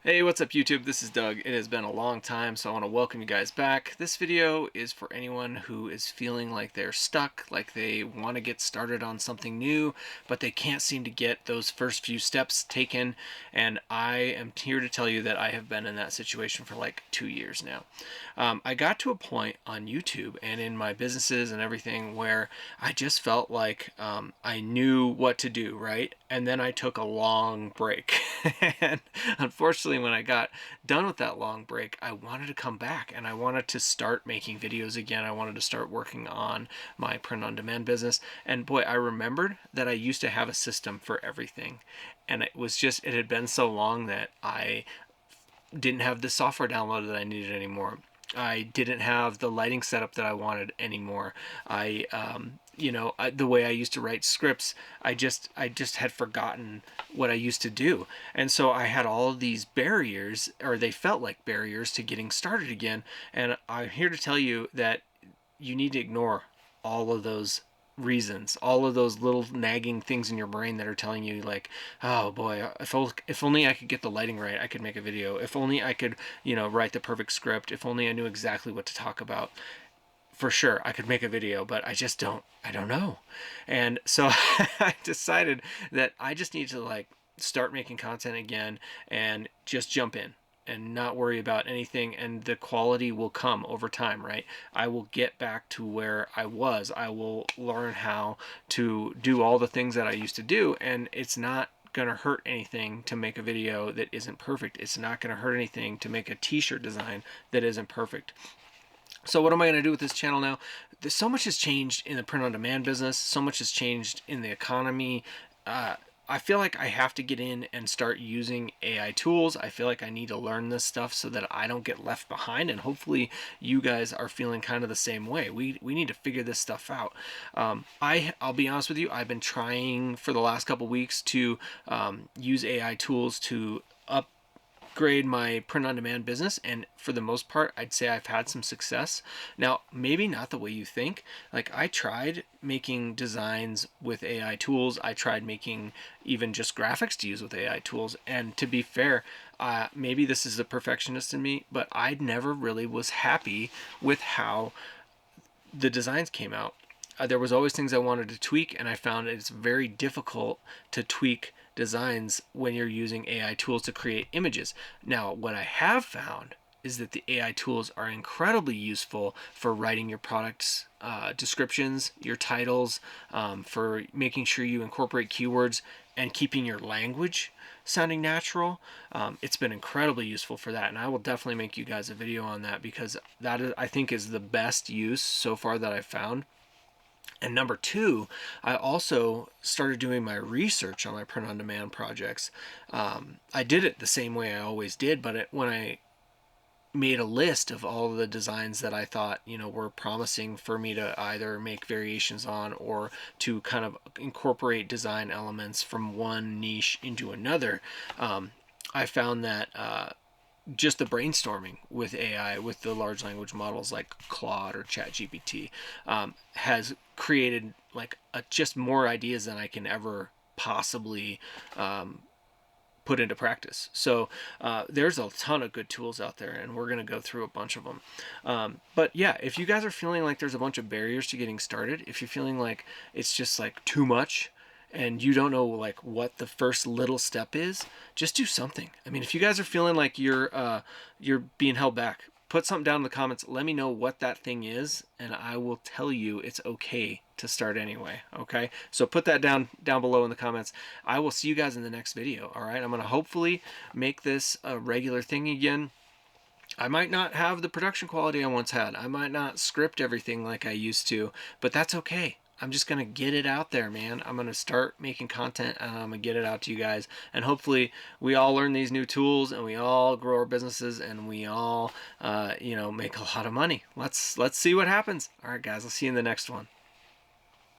Hey, what's up YouTube? This is Doug. It has been a long time, so I want to welcome you guys back. This video is for anyone who is feeling like they're stuck, like they want to get started on something new, but they can't seem to get those first few steps taken. And I am here to tell you that I have been in that situation for like 2 years now. I got to a point on YouTube and in my businesses and everything where I just felt like I knew what to do, right? And then I took a long break. And unfortunately, when I got done with that long break, I wanted to come back and I wanted to start making videos again. I wanted to start working on my print on demand business. And boy, I remembered that I used to have a system for everything. And it had been so long that I didn't have the software downloaded that I needed anymore. I didn't have the lighting setup that I wanted anymore. The way I used to write scripts, I just had forgotten what I used to do, and so I had all of these barriers, or they felt like barriers to getting started again. And I'm here to tell you that you need to ignore all of those reasons, all of those little nagging things in your brain that are telling you like, oh boy, if only I could get the lighting right, I could make a video. If only I could, write the perfect script. If only I knew exactly what to talk about. For sure, I could make a video, but I don't know. And so I decided that I just need to like start making content again and just jump in and not worry about anything, and the quality will come over time, right? I will get back to where I was. I will learn how to do all the things that I used to do, and it's not gonna hurt anything to make a video that isn't perfect. It's not gonna hurt anything to make a t-shirt design that isn't perfect. So what am I going to do with this channel now? There's so much has changed in the print on demand business. So much has changed in the economy. I feel like I have to get in and start using AI tools. I feel like I need to learn this stuff so that I don't get left behind. And hopefully you guys are feeling kind of the same way. We need to figure this stuff out. I'll be honest with you. I've been trying for the last couple weeks to use AI tools to upgrade my print on demand business, and for the most part I'd say I've had some success. Now, maybe not the way you think. Like, I tried making designs with AI tools. I tried making even just graphics to use with AI tools, and to be fair, maybe this is the perfectionist in me, but I never really was happy with how the designs came out. There was always things I wanted to tweak, and I found it's very difficult to tweak designs when you're using AI tools to create images. Now, what I have found is that the AI tools are incredibly useful for writing your products descriptions, your titles, for making sure you incorporate keywords and keeping your language sounding natural. It's been incredibly useful for that, and I will definitely make you guys a video on that, because that is, I think, is the best use so far that I've found. And number two, I also started doing my research on my print on demand projects. I did it the same way I always did, but when I made a list of all the designs that I thought, were promising for me to either make variations on or to kind of incorporate design elements from one niche into another, I found that just the brainstorming with AI, with the large language models like Claude or ChatGPT, has created like just more ideas than I can ever possibly put into practice. So there's a ton of good tools out there, and we're going to go through a bunch of them. But yeah, if you guys are feeling like there's a bunch of barriers to getting started, if you're feeling like it's just like too much, and you don't know like what the first little step is, just do something. I mean, if you guys are feeling like you're being held back, put something down in the comments. Let me know what that thing is, and I will tell you it's okay to start anyway. Okay, so put that down below in the comments. I will see you guys in the next video. All right, I'm gonna hopefully make this a regular thing again. I might not have the production quality I once had. I might not script everything like I used to, but that's okay. I'm just going to get it out there, man. I'm going to start making content, and I'm going to get it out to you guys. And hopefully we all learn these new tools, and we all grow our businesses, and we all, make a lot of money. Let's see what happens. All right, guys, I'll see you in the next one.